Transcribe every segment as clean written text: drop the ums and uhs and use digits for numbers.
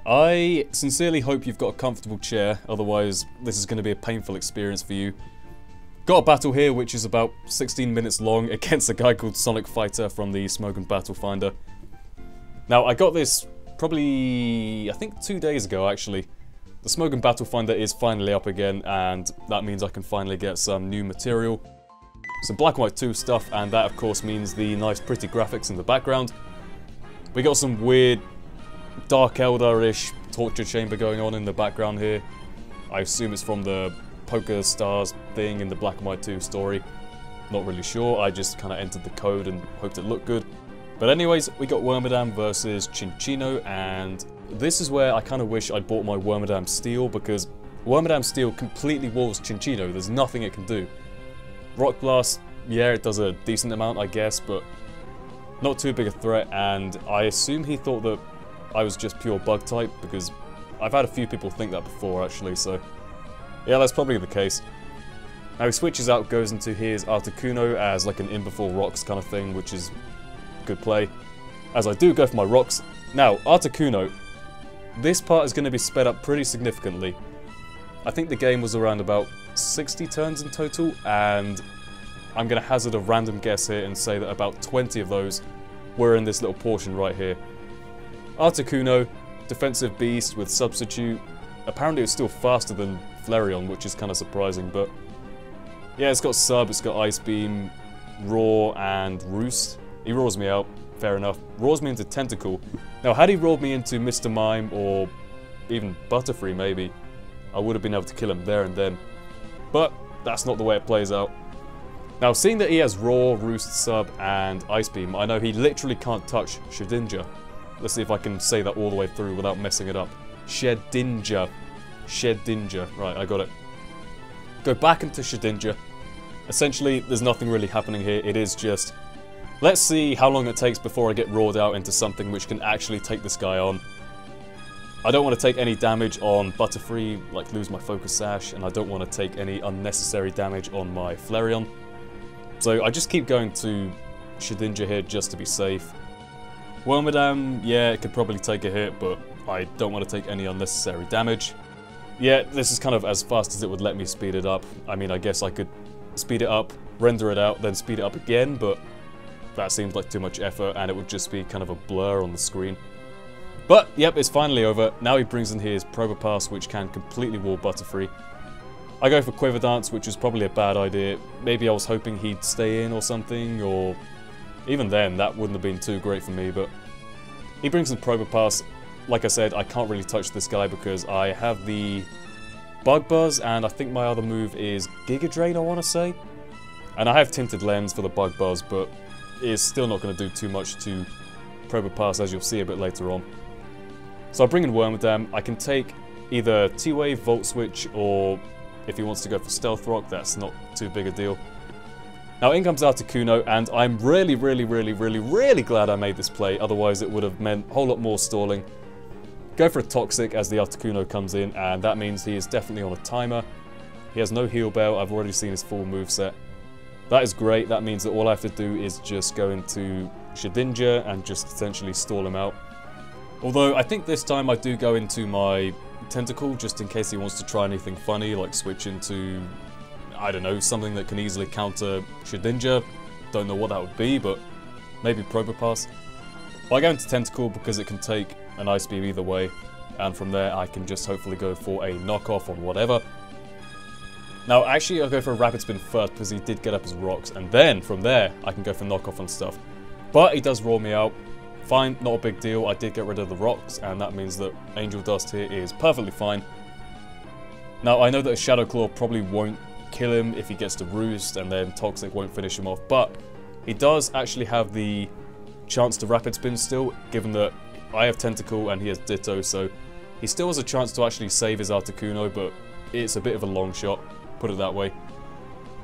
I sincerely hope you've got a comfortable chair, otherwise this is going to be a painful experience for you. Got a battle here which is about 16 minutes long against a guy called Sonic Fighter from the Smogon Battle Finder. Now I got this probably, I think 2 days ago actually. The Smogon Battle Finder is finally up again, and that means I can finally get some new material. Some Black and White 2 stuff, and that of course means the nice pretty graphics in the background. We got some weird Dark Elder-ish torture chamber going on in the background here. I assume it's from the Poker Stars thing in the Black and White 2 story. Not really sure, I just kind of entered the code and hoped it looked good. But anyways, we got Wormdam versus Cinccino, and this is where I kind of wish I'd bought my Wormdam Steel, because Wormdam Steel completely walls Cinccino. There's nothing it can do. Rock Blast, yeah, it does a decent amount, I guess, but not too big a threat, and I assume he thought that I was just pure bug type, because I've had a few people think that before, actually, so yeah, that's probably the case. Now he switches out, goes into his Articuno as like an in before rocks kind of thing, which is good play, as I do go for my rocks. Now, Articuno, this part is going to be sped up pretty significantly. I think the game was around about 60 turns in total, and I'm going to hazard a random guess here and say that about 20 of those were in this little portion right here. Articuno, defensive beast with substitute. Apparently it's still faster than Flareon, which is kind of surprising, but yeah, it's got sub, it's got ice beam, roar, and roost. He roars me out, fair enough. Roars me into Tentacle. Now, had he roared me into Mr. Mime or even Butterfree maybe, I would have been able to kill him there and then. But that's not the way it plays out. Now, seeing that he has Roar, Roost, Sub, and Ice Beam, I know he literally can't touch Shedinja. Let's see if I can say that all the way through without messing it up. Shedinja. Shedinja. Right, I got it. Go back into Shedinja. Essentially, there's nothing really happening here. It is just, let's see how long it takes before I get roared out into something which can actually take this guy on. I don't want to take any damage on Butterfree, like lose my Focus Sash, and I don't want to take any unnecessary damage on my Flareon. So I just keep going to Shedinja here just to be safe. Wormdam, yeah, it could probably take a hit, but I don't want to take any unnecessary damage. Yeah, this is kind of as fast as it would let me speed it up. I mean, I guess I could speed it up, render it out, then speed it up again, but that seems like too much effort, and it would just be kind of a blur on the screen. But, yep, it's finally over. Now he brings in his Probopass, which can completely wall Butterfree. I go for Quiver Dance, which is probably a bad idea. Maybe I was hoping he'd stay in or something, or even then, that wouldn't have been too great for me, but he brings in Probopass. Like I said, I can't really touch this guy because I have the Bug Buzz, and I think my other move is Giga Drain, I want to say. And I have Tinted Lens for the Bug Buzz, but it's still not going to do too much to Probopass, as you'll see a bit later on. So I bring in Wormdam. I can take either T-Wave, Volt Switch, or if he wants to go for Stealth Rock, that's not too big a deal. Now in comes Articuno, and I'm really glad I made this play, otherwise it would have meant a whole lot more stalling. Go for a Toxic as the Articuno comes in, and that means he is definitely on a timer. He has no Heal Bell, I've already seen his full moveset. That is great, that means that all I have to do is just go into Shedinja and just essentially stall him out. Although, I think this time I do go into my Tentacle, just in case he wants to try anything funny, like switch into, I don't know, something that can easily counter Shedinja. Don't know what that would be, but maybe Probopass. But I go into Tentacle because it can take an Ice Beam either way, and from there I can just hopefully go for a knockoff on whatever. Now, actually I'll go for a Rapid Spin first because he did get up his rocks, and then from there I can go for knockoff on stuff. But he does roll me out. Fine, not a big deal, I did get rid of the rocks, and that means that Angel Dust here is perfectly fine. Now, I know that a Shadow Claw probably won't kill him if he gets to Roost, and then Toxic won't finish him off, but he does actually have the chance to Rapid Spin still, given that I have Tentacle and he has Ditto, so he still has a chance to actually save his Articuno, but it's a bit of a long shot, put it that way.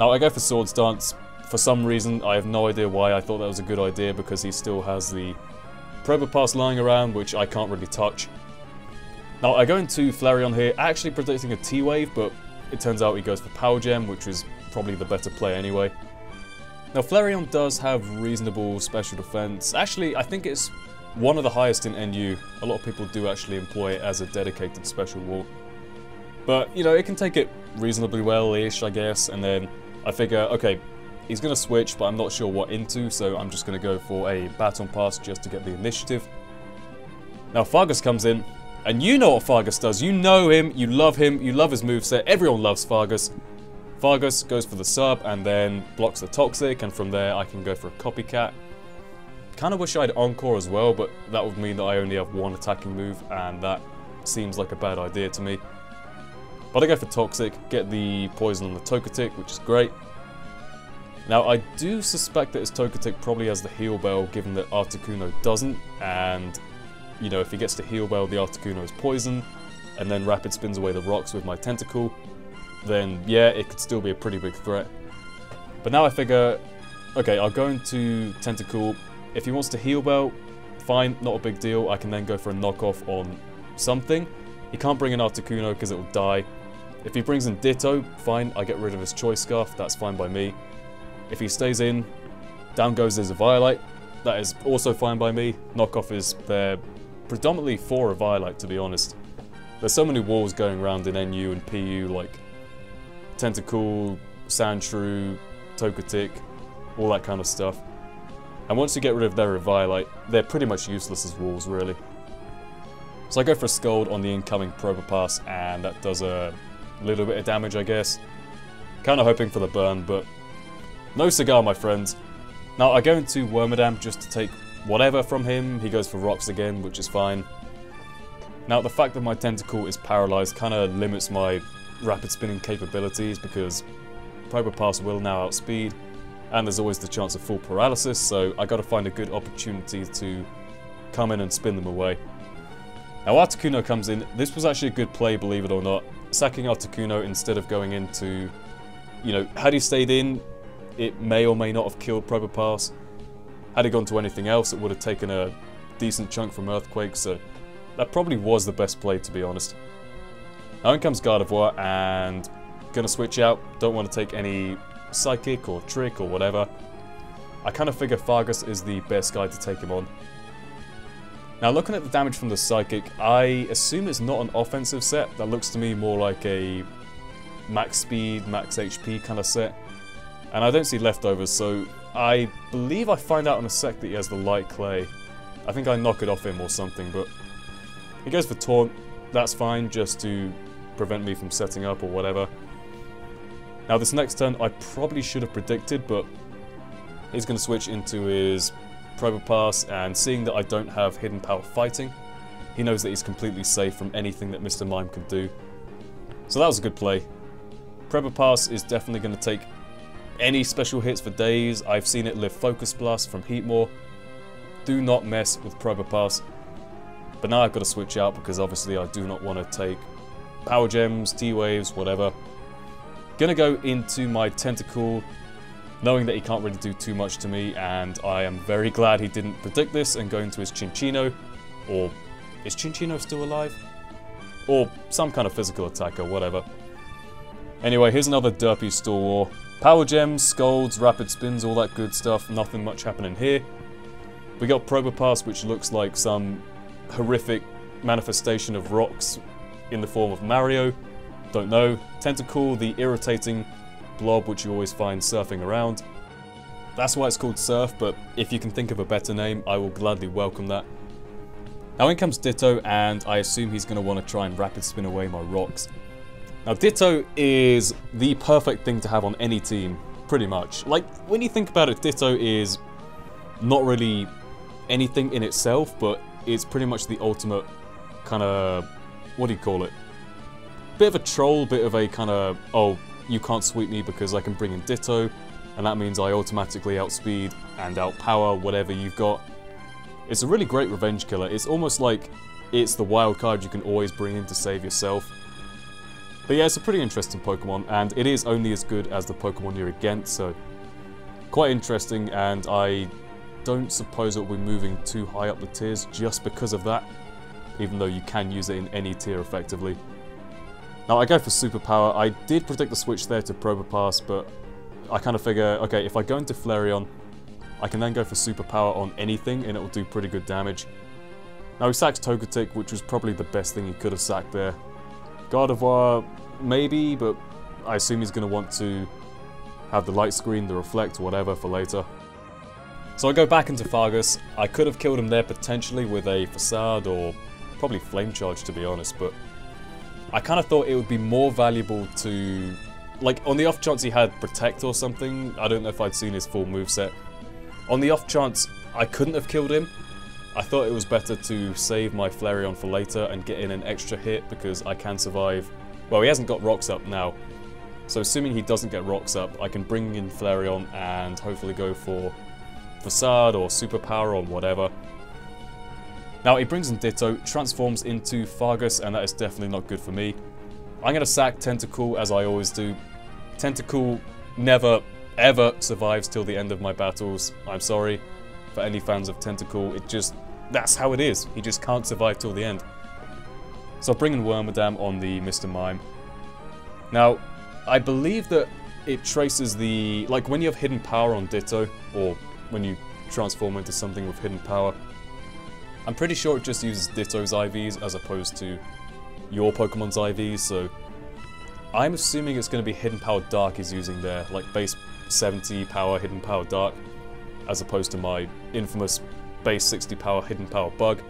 Now, I go for Swords Dance. For some reason, I have no idea why I thought that was a good idea, because he still has the Probopass lying around, which I can't really touch. Now, I go into Flareon here, actually predicting a T-Wave, but it turns out he goes for Power Gem, which is probably the better play anyway. Now, Flareon does have reasonable special defense. Actually, I think it's one of the highest in NU. A lot of people do actually employ it as a dedicated special wall. But, you know, it can take it reasonably well-ish, I guess, and then I figure, okay, he's going to switch, but I'm not sure what into, so I'm just going to go for a baton pass just to get the initiative. Now, Fargus comes in, and you know what Fargus does. You know him, you love his moveset, everyone loves Fargus. Fargus goes for the sub, and then blocks the Toxic, and from there I can go for a Copycat. Kind of wish I had Encore as well, but that would mean that I only have one attacking move, and that seems like a bad idea to me. But I go for Toxic, get the poison on the Togetic, which is great. Now, I do suspect that his Togetic probably has the Heal Bell, given that Articuno doesn't, and, you know, if he gets to Heal Bell, the Articuno is poison, and then Rapid Spins away the rocks with my Tentacle, then, yeah, it could still be a pretty big threat. But now I figure, okay, I'll go into Tentacle. If he wants to Heal Bell, fine, not a big deal. I can then go for a knockoff on something. He can't bring an Articuno because it will die. If he brings in Ditto, fine, I get rid of his Choice Scarf, that's fine by me. If he stays in, down goes his Eviolite, that is also fine by me. Knockoff is there predominantly for Eviolite, to be honest. There's so many walls going around in NU and PU, like Tentacool, Sandshrew, Togetic, all that kind of stuff. And once you get rid of their Eviolite, they're pretty much useless as walls, really. So I go for a Scold on the incoming Probopass, and that does a little bit of damage, I guess. Kind of hoping for the burn, but no cigar, my friends. Now, I go into Wormdam just to take whatever from him. He goes for Rocks again, which is fine. Now, the fact that my Tentacle is paralyzed kind of limits my rapid spinning capabilities, because Probopass will now outspeed, and there's always the chance of full paralysis, so I gotta find a good opportunity to come in and spin them away. Now, Articuno comes in. This was actually a good play, believe it or not. Sacking Articuno instead of going into, you know, had he stayed in, it may or may not have killed Probopass. Had he gone to anything else, it would have taken a decent chunk from Earthquake, so that probably was the best play, to be honest. Now in comes Gardevoir, and gonna switch out. Don't want to take any Psychic or Trick or whatever. I kind of figure Fargus is the best guy to take him on. Now, looking at the damage from the Psychic, I assume it's not an offensive set. That looks to me more like a max speed, max HP kind of set. And I don't see leftovers, so I believe I find out in a sec that he has the Light Clay. I think I knock it off him or something, but he goes for Taunt. That's fine, just to prevent me from setting up or whatever. Now, this next turn I probably should have predicted, but he's going to switch into his Probopass, and seeing that I don't have Hidden Power Fighting, he knows that he's completely safe from anything that Mr. Mime can do. So that was a good play. Probopass is definitely going to take any special hits for days. I've seen it live Focus Blast from Heatmore. Do not mess with Probopass. But now I've got to switch out, because obviously I do not want to take Power Gems, T-Waves, whatever. Gonna go into my Tentacool, knowing that he can't really do too much to me, and I am very glad he didn't predict this and go into his Chinchino. Or, is Chinchino still alive? Or some kind of physical attacker, whatever. Anyway, here's another derpy Store War. Power Gems, Scolds, Rapid Spins, all that good stuff. Nothing much happening here. We got Probopass, which looks like some horrific manifestation of rocks in the form of Mario. Don't know. Tentacool, the irritating blob which you always find surfing around. That's why it's called Surf, but if you can think of a better name, I will gladly welcome that. Now in comes Ditto, and I assume he's going to want to try and rapid spin away my rocks. Now Ditto is the perfect thing to have on any team, pretty much. Like, when you think about it, Ditto is not really anything in itself, but it's pretty much the ultimate kind of, what do you call it? Bit of a troll, bit of a kind of, oh, you can't sweep me because I can bring in Ditto, and that means I automatically outspeed and outpower whatever you've got. It's a really great revenge killer. It's almost like it's the wild card you can always bring in to save yourself. But yeah, it's a pretty interesting Pokemon, and it is only as good as the Pokemon you're against, so quite interesting, and I don't suppose it will be moving too high up the tiers just because of that, even though you can use it in any tier effectively. Now I go for Superpower. I did predict the switch there to Probopass, but I kind of figure, okay, if I go into Flareon, I can then go for superpower on anything and it will do pretty good damage. Now he sacks Togetic, which was probably the best thing he could have sacked there. Gardevoir, maybe, but I assume he's going to want to have the light screen, the reflect, whatever for later. So I go back into Fargus. I could have killed him there potentially with a Facade or probably Flame Charge, to be honest, but I kind of thought it would be more valuable to, like, on the off chance he had Protect or something. I don't know if I'd seen his full moveset. On the off chance I couldn't have killed him, I thought it was better to save my Flareon for later and get in an extra hit because I can survive. Well, he hasn't got Rocks Up now, so assuming he doesn't get Rocks Up, I can bring in Flareon and hopefully go for Facade or Superpower or whatever. Now he brings in Ditto, transforms into Fargus, and that is definitely not good for me. I'm going to sack Tentacool as I always do. Tentacool never, ever survives till the end of my battles. I'm sorry for any fans of Tentacool, it just, that's how it is. He just can't survive till the end. So I'll bring in Wormadam on the Mr. Mime. Now, I believe that it traces the, like when you have hidden power on Ditto, or when you transform into something with hidden power, I'm pretty sure it just uses Ditto's IVs as opposed to your Pokemon's IVs, so I'm assuming it's going to be Hidden Power Dark he's using there, like base 70 power Hidden Power Dark, as opposed to my infamous base 60 power Hidden Power Bug.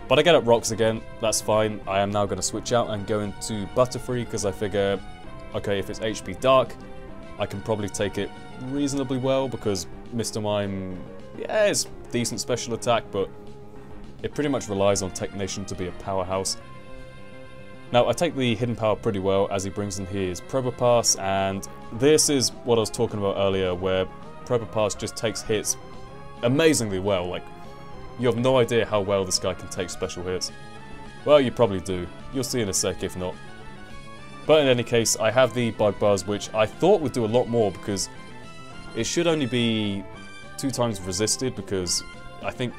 But I get up Rocks again, that's fine. I am now going to switch out and go into Butterfree because I figure, okay, if it's HP Dark, I can probably take it reasonably well because Mr. Mime, yeah, is decent special attack, but it pretty much relies on Technician to be a powerhouse. Now, I take the hidden power pretty well as he brings in his Probopass, and this is what I was talking about earlier, where Probopass just takes hits amazingly well. Like, you have no idea how well this guy can take special hits. Well, you probably do. You'll see in a sec if not. But in any case, I have the Bug Buzz, which I thought would do a lot more because it should only be 2 times resisted, because I think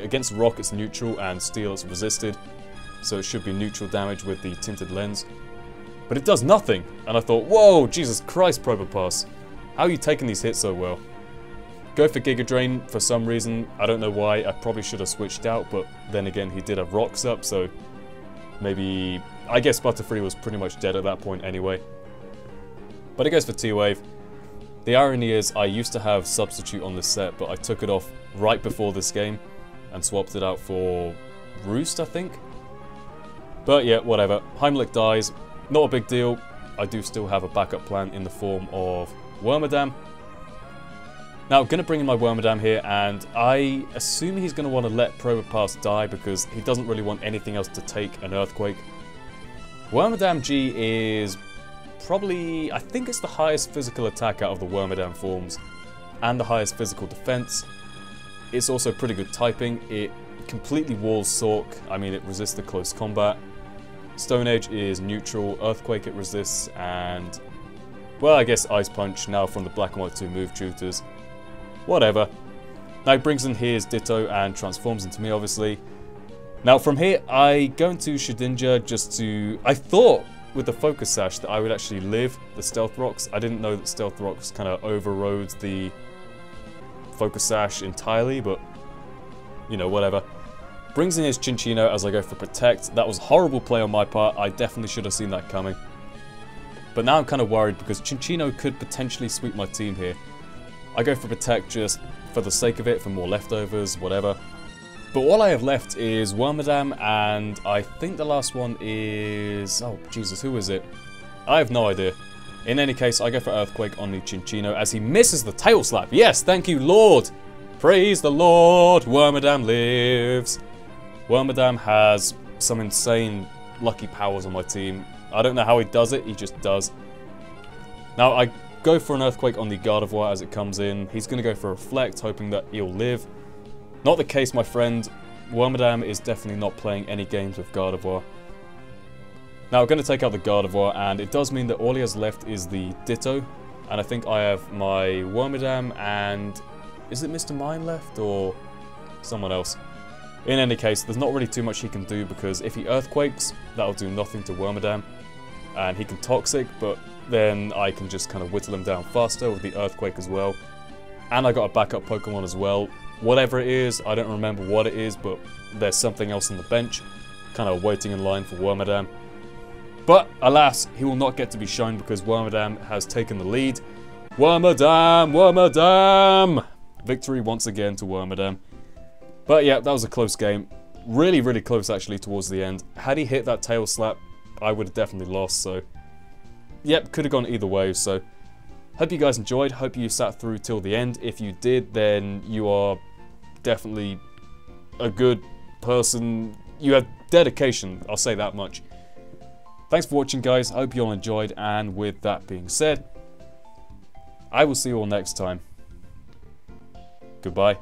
against Rock it's neutral and Steel it's resisted, so it should be neutral damage with the Tinted Lens. But it does nothing, and I thought, whoa, Jesus Christ, Probopass, how are you taking these hits so well? Go for Giga Drain for some reason, I don't know why, I probably should have switched out, but then again he did have Rocks Up, so maybe, I guess Butterfree was pretty much dead at that point anyway. But it goes for T-Wave. The irony is I used to have Substitute on this set, but I took it off right before this game and swapped it out for Roost, I think. But yeah, whatever. Heimlich dies, not a big deal. I do still have a backup plan in the form of Wormadam. Now, I'm going to bring in my Wormadam here, and I assume he's going to want to let Probopass die because he doesn't really want anything else to take an Earthquake. Wormadam G is probably, I think it's the highest physical attack out of the Wormadam forms, and the highest physical defense. It's also pretty good typing. It completely walls Sork. I mean, it resists the close combat. Stone Edge is neutral. Earthquake it resists, and, well, I guess Ice Punch now from the Black and White 2 move tutors. Whatever. Now he brings in his Ditto and transforms into me, obviously. Now from here, I go into Shedinja just to... I thought with the Focus Sash that I would actually live the Stealth Rocks. I didn't know that Stealth Rocks kind of overrode the Focus Sash entirely, but, you know, whatever. Brings in his Chinchino as I go for Protect. That was a horrible play on my part. I definitely should have seen that coming. But now I'm kind of worried because Chinchino could potentially sweep my team here. I go for Protect just for the sake of it, for more leftovers, whatever. But all I have left is Wormadam, and I think the last one is... oh, Jesus, who is it? I have no idea. In any case, I go for Earthquake on the Chinchino as he misses the Tail Slap. Yes, thank you, Lord! Praise the Lord! Wormadam lives! Wormadam has some insane lucky powers on my team. I don't know how he does it, he just does. Now, I go for an Earthquake on the Gardevoir as it comes in. He's going to go for Reflect, hoping that he'll live. Not the case, my friend. Wormadam is definitely not playing any games with Gardevoir. Now, I'm going to take out the Gardevoir, and it does mean that all he has left is the Ditto. And I think I have my Wormadam and... is it Mr. Mime left, or someone else? In any case, there's not really too much he can do, because if he Earthquakes, that'll do nothing to Wormadam. And he can Toxic, but then I can just kind of whittle him down faster with the Earthquake as well. And I got a backup Pokemon as well. Whatever it is, I don't remember what it is, but there's something else on the bench. Kind of waiting in line for Wormadam. But, alas, he will not get to be shown because Wormadam has taken the lead. Wormadam! Wormadam! Victory once again to Wormadam. But yeah, that was a close game. Really, really close actually towards the end. Had he hit that tail slap, I would have definitely lost, so... Yep, could have gone either way, so... Hope you guys enjoyed, hope you sat through till the end. If you did, then you are definitely a good person. You have dedication, I'll say that much. Thanks for watching, guys. I hope you all enjoyed, and with that being said, I will see you all next time. Goodbye.